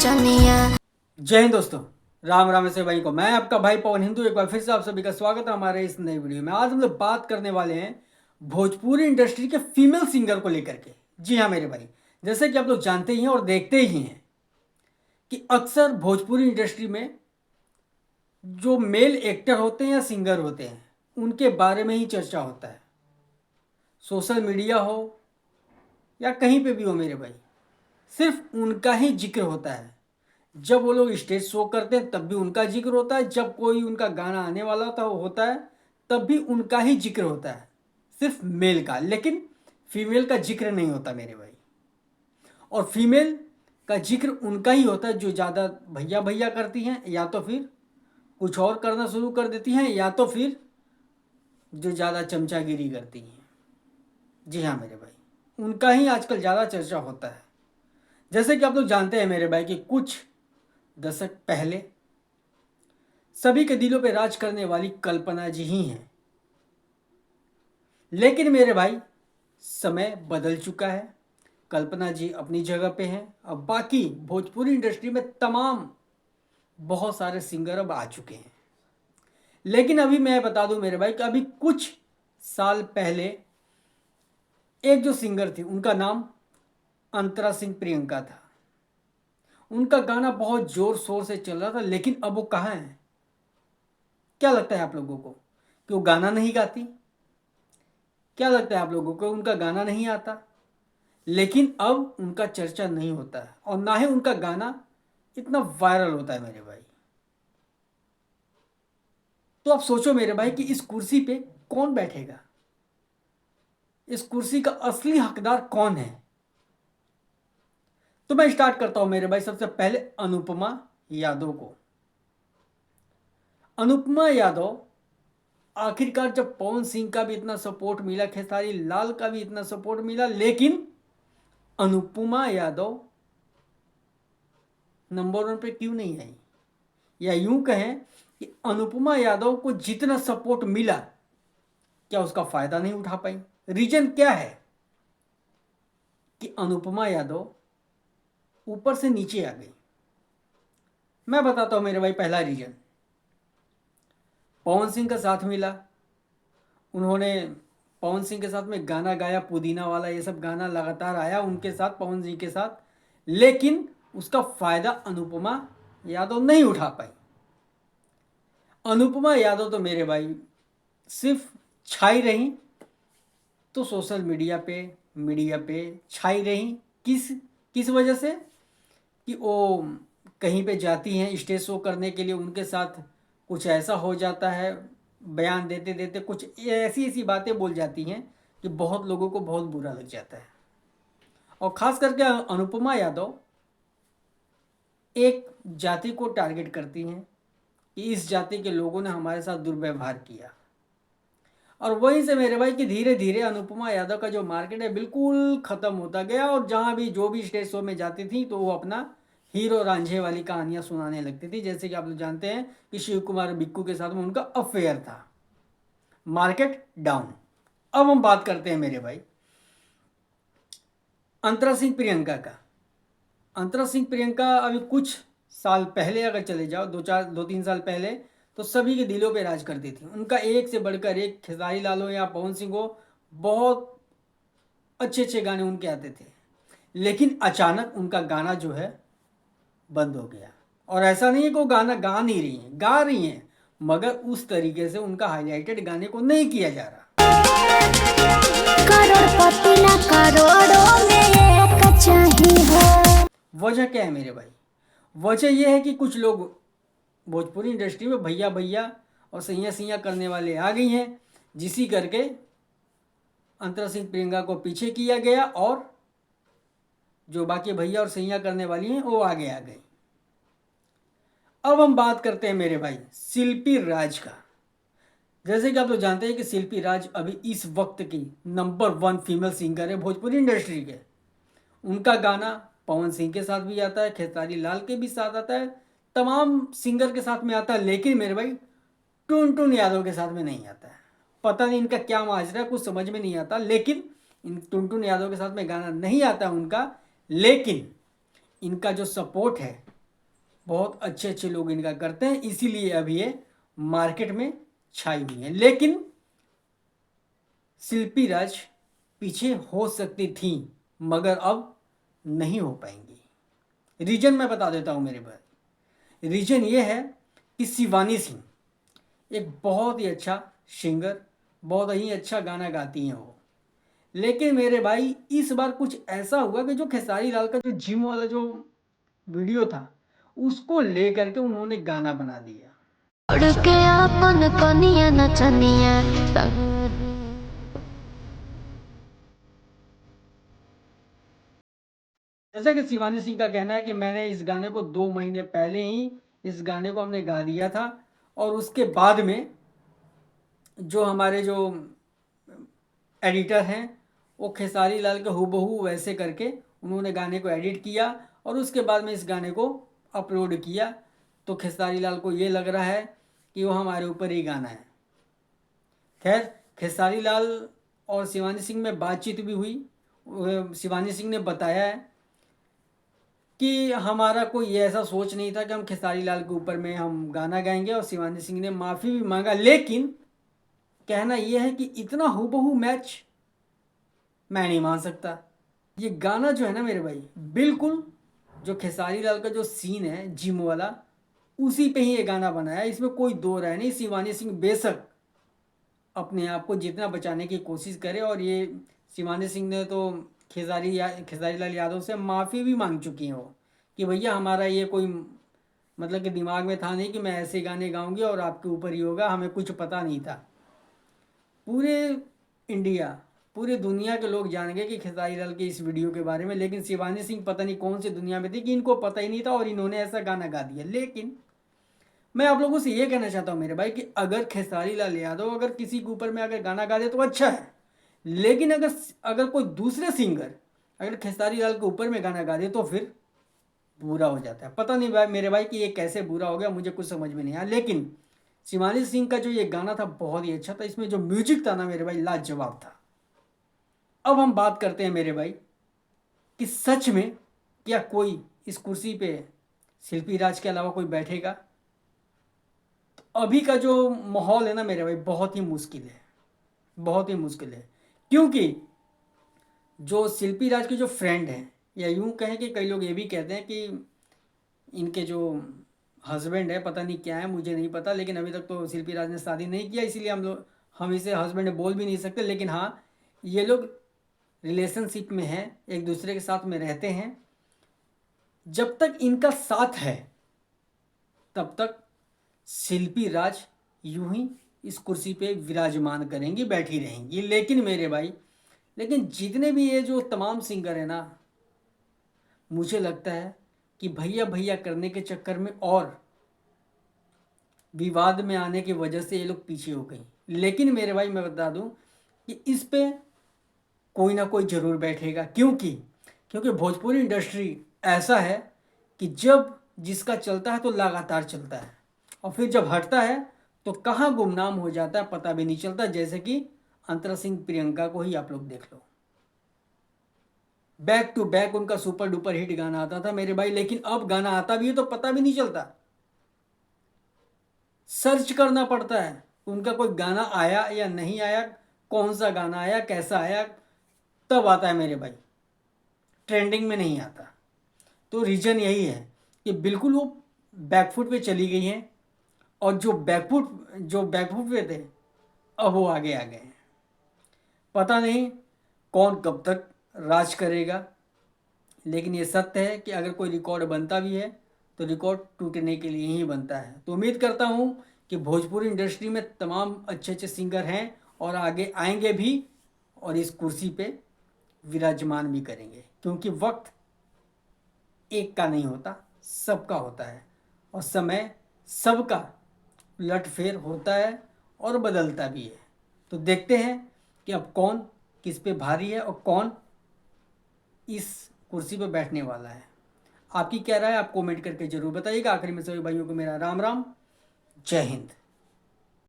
नचनिया। जय हिंद दोस्तों, राम राम से भाई को मैं आपका भाई पवन हिंदू एक बार फिर से आप सभी का स्वागत है हमारे इस नई वीडियो में। आज हम लोग बात करने वाले हैं भोजपुरी इंडस्ट्री के फीमेल सिंगर को लेकर के। जी हाँ मेरे भाई, जैसे कि आप लोग जानते ही हैं और देखते ही हैं कि अक्सर भोजपुरी इंडस्ट्री में जो मेल एक्टर होते हैं या सिंगर होते हैं उनके बारे में ही चर्चा होता है। सोशल मीडिया हो या कहीं पे भी हो मेरे भाई, सिर्फ उनका ही जिक्र होता है। जब वो लोग स्टेज शो करते हैं तब भी उनका जिक्र होता है, जब कोई उनका गाना आने वाला होता है तब भी उनका ही जिक्र होता है, सिर्फ मेल का। लेकिन फीमेल का जिक्र नहीं होता मेरे भाई। और फीमेल का जिक्र उनका ही होता है जो ज़्यादा भैया भैया करती हैं, या तो फिर कुछ और करना शुरू कर देती हैं, या तो फिर जो ज़्यादा चमचागिरी करती हैं। जी हाँ मेरे भाई, उनका ही आजकल ज़्यादा चर्चा होता है। जैसे कि आप लोग जानते हैं मेरे भाई कि कुछ दशक पहले सभी के दिलों पे राज करने वाली कल्पना जी ही हैं। लेकिन मेरे भाई समय बदल चुका है, कल्पना जी अपनी जगह पे हैं। अब बाकी भोजपुरी इंडस्ट्री में तमाम बहुत सारे सिंगर अब आ चुके हैं। लेकिन अभी मैं बता दूं मेरे भाई कि अभी कुछ साल पहले एक जो सिंगर थी उनका नाम अंतरा सिंह प्रियंका था। उनका गाना बहुत जोर शोर से चल रहा था, लेकिन अब वो कहाँ है? क्या लगता है आप लोगों को कि वो गाना नहीं गाती? क्या लगता है आप लोगों को उनका गाना नहीं आता? लेकिन अब उनका चर्चा नहीं होता है और ना ही उनका गाना इतना वायरल होता है मेरे भाई। तो आप सोचो मेरे भाई कि इस कुर्सी पे कौन बैठेगा? इस कुर्सी का असली हकदार कौन है? तो मैं स्टार्ट करता हूं मेरे भाई सबसे पहले अनुपमा यादव को। अनुपमा यादव आखिरकार जब पवन सिंह का भी इतना सपोर्ट मिला, खेसारी लाल का भी इतना सपोर्ट मिला, लेकिन अनुपमा यादव नंबर 1 पे क्यों नहीं आई? या यूं कहें कि अनुपमा यादव को जितना सपोर्ट मिला क्या उसका फायदा नहीं उठा पाई? रीजन क्या है कि अनुपमा यादव ऊपर से नीचे आ गई? मैं बताता हूं मेरे भाई। पहला रीजन, पवन सिंह का साथ मिला। उन्होंने पवन सिंह के साथ में गाना गाया, पुदीना वाला, ये सब गाना लगातार आया उनके साथ, पवन सिंह के साथ। लेकिन उसका फायदा अनुपमा यादव नहीं उठा पाई। अनुपमा यादव तो मेरे भाई सिर्फ छाई रही, तो सोशल मीडिया पे छाई रही। किस किस वजह से? कि वो कहीं पे जाती हैं स्टेज शो करने के लिए, उनके साथ कुछ ऐसा हो जाता है, बयान देते देते कुछ ऐसी ऐसी बातें बोल जाती हैं कि बहुत लोगों को बहुत बुरा लग जाता है। और ख़ास करके अनुपमा यादव एक जाति को टारगेट करती हैं कि इस जाति के लोगों ने हमारे साथ दुर्व्यवहार किया। और वहीं से मेरे भाई कि धीरे धीरे अनुपमा यादव का जो मार्केट है बिल्कुल ख़त्म होता गया। और जहाँ भी जो भी स्टेज शो में जाती थी तो वो अपना हीरो रांझे वाली कहानियाँ सुनाने लगती थी। जैसे कि आप लोग जानते हैं कि शिव कुमार बिक्कू के साथ में उनका अफेयर था। Market down. अब हम बात करते हैं मेरे भाई अंतरा सिंह प्रियंका का। अंतरा सिंह प्रियंका अभी कुछ साल पहले अगर चले जाओ, 2-3 साल पहले, तो सभी के दिलों पे राज करती थी। उनका एक से बढ़कर एक, खेसारी लाल हो या पवन सिंह हो, बहुत अच्छे अच्छे गाने उनके आते थे। लेकिन अचानक उनका गाना जो है बंद हो गया। और ऐसा नहीं है कि वो गाना गा नहीं रही हैं, गा रही हैं, मगर उस तरीके से उनका हाईलाइटेड गाने को नहीं किया जा रहा। करोड़पति ना करोड़ों में एक चाहिए हो। वजह क्या है मेरे भाई? वजह यह है कि कुछ लोग भोजपुरी इंडस्ट्री में भैया भैया और सैया सैया करने वाले आ गई हैं, जिसी करके अंतरा सिंह प्रियंका को पीछे किया गया और जो बाकी भैया और सैया करने वाली हैं वो आगे आ गई। अब हम बात करते हैं मेरे भाई शिल्पी राज का। जैसे कि आप लोग जानते हैं कि शिल्पी राज अभी इस वक्त की नंबर 1 फीमेल सिंगर है भोजपुरी इंडस्ट्री के। उनका गाना पवन सिंह के साथ भी आता है, खेसारी लाल के भी साथ आता है, तमाम सिंगर के साथ में आता है। लेकिन मेरे भाई टुन टुन यादव के साथ में नहीं आता है। पता नहीं इनका क्या माजरा है, कुछ समझ में नहीं आता। लेकिन इन टुन टुन यादव के साथ में गाना नहीं आता उनका। लेकिन इनका जो सपोर्ट है बहुत अच्छे अच्छे लोग इनका करते हैं, इसीलिए अभी ये मार्केट में छाई हुई है। लेकिन शिल्पी राज पीछे हो सकती थी, मगर अब नहीं हो पाएंगी। रीजन मैं बता देता हूँ मेरे भाई। रीजन ये है कि शिवानी सिंह एक बहुत ही अच्छा सिंगर, बहुत ही अच्छा गाना गाती हैं वो। लेकिन मेरे भाई इस बार कुछ ऐसा हुआ कि जो खेसारी लाल का जो जिम वाला जो वीडियो था उसको लेकर के उन्होंने गाना बना दिया। उड़ के अपन कनिया नचनिया जैसा कि शिवानी सिंह का कहना है कि मैंने इस गाने को 2 महीने पहले ही इस गाने को हमने गा दिया था, और उसके बाद में जो हमारे जो एडिटर हैं वो खेसारी लाल के हूबहू वैसे करके उन्होंने गाने को एडिट किया और उसके बाद में इस गाने को अपलोड किया। तो खेसारी लाल को ये लग रहा है कि वो हमारे ऊपर ही गाना है। खैर, खेसारी लाल और शिवानी सिंह में बातचीत भी हुई। शिवानी सिंह ने बताया है कि हमारा कोई ऐसा सोच नहीं था कि हम खेसारी लाल के ऊपर में हम गाना गाएंगे, और शिवानी सिंह ने माफ़ी भी मांगा। लेकिन कहना यह है कि इतना हूबहू मैच मैं नहीं मान सकता। ये गाना जो है ना मेरे भाई, बिल्कुल जो खेसारी लाल का जो सीन है जिम वाला, उसी पे ही ये गाना बनाया है, इसमें कोई दो राय नहीं। शिवानी सिंह बेशक अपने आप को जितना बचाने की कोशिश करे, और ये शिवानी सिंह ने तो खेसारी लाल यादव से माफ़ी भी मांग चुकी हैं वो, कि भैया हमारा ये कोई मतलब कि दिमाग में था नहीं कि मैं ऐसे गाने गाऊंगी और आपके ऊपर ही होगा, हमें कुछ पता नहीं था। पूरे इंडिया, पूरे दुनिया के लोग जान गए कि खेसारी लाल के इस वीडियो के बारे में, लेकिन शिवानी सिंह पता नहीं कौन सी दुनिया में थी कि इनको पता ही नहीं था और इन्होंने ऐसा गाना गा दिया। लेकिन मैं आप लोगों से ये कहना चाहता हूँ मेरे भाई कि अगर खेसारी लाल यादव अगर किसी के ऊपर में अगर गाना गा दे तो अच्छा है, लेकिन अगर अगर कोई दूसरे सिंगर अगर खेसारी लाल के ऊपर में गाना गा दे तो फिर बुरा हो जाता है। पता नहीं भाई मेरे भाई कि ये कैसे बुरा हो गया, मुझे कुछ समझ में नहीं आया। लेकिन शिवानी सिंह का जो ये गाना था बहुत ही अच्छा था, इसमें जो म्यूजिक था ना मेरे भाई लाजवाब था। अब हम बात करते हैं मेरे भाई कि सच में क्या कोई इस कुर्सी पे शिल्पी राज के अलावा कोई बैठेगा? तो अभी का जो माहौल है ना मेरे भाई बहुत ही मुश्किल है, बहुत ही मुश्किल है। क्योंकि जो शिल्पी राज के जो फ्रेंड हैं, या यूं कहें कि कई लोग ये भी कहते हैं कि इनके जो हस्बैंड है, पता नहीं क्या है मुझे नहीं पता, लेकिन अभी तक तो शिल्पी राज ने शादी नहीं किया, इसीलिए हम इसे हस्बैंड बोल भी नहीं सकते। लेकिन हाँ, ये लोग रिलेशनशिप में हैं, एक दूसरे के साथ में रहते हैं। जब तक इनका साथ है तब तक शिल्पी राज यूं ही इस कुर्सी पे विराजमान करेंगी, बैठी रहेंगी। लेकिन मेरे भाई, लेकिन जितने भी ये जो तमाम सिंगर है ना, मुझे लगता है कि भैया भैया करने के चक्कर में और विवाद में आने की वजह से ये लोग पीछे हो गई। लेकिन मेरे भाई मैं बता दूं कि इस पे कोई ना कोई ज़रूर बैठेगा। क्योंकि भोजपुरी इंडस्ट्री ऐसा है कि जब जिसका चलता है तो लगातार चलता है, और फिर जब हटता है तो कहाँ गुमनाम हो जाता है पता भी नहीं चलता। जैसे कि अंतरा सिंह प्रियंका को ही आप लोग देख लो, बैक टू बैक उनका सुपर डुपर हिट गाना आता था मेरे भाई, लेकिन अब गाना आता भी है तो पता भी नहीं चलता, सर्च करना पड़ता है उनका कोई गाना आया या नहीं आया, कौन सा गाना आया, कैसा आया, तब आता है मेरे भाई, ट्रेंडिंग में नहीं आता। तो रीज़न यही है कि बिल्कुल वो बैकफुट पे चली गई हैं, और जो बैकफुट पे थे अब वो आगे आ गए हैं। पता नहीं कौन कब तक राज करेगा, लेकिन ये सत्य है कि अगर कोई रिकॉर्ड बनता भी है तो रिकॉर्ड टूटने के लिए ही बनता है। तो उम्मीद करता हूँ कि भोजपुरी इंडस्ट्री में तमाम अच्छे अच्छे सिंगर हैं और आगे आएंगे भी, और इस कुर्सी पे विराजमान भी करेंगे। क्योंकि वक्त एक का नहीं होता, सबका होता है, और समय सबका उलटफेर होता है और बदलता भी है। तो देखते हैं कि अब कौन किस पे भारी है और कौन इस कुर्सी पर बैठने वाला है। आपकी क्या राय, आप कमेंट करके ज़रूर बताइएगा। आखिरी में सभी भाइयों को मेरा राम राम, जय हिंद।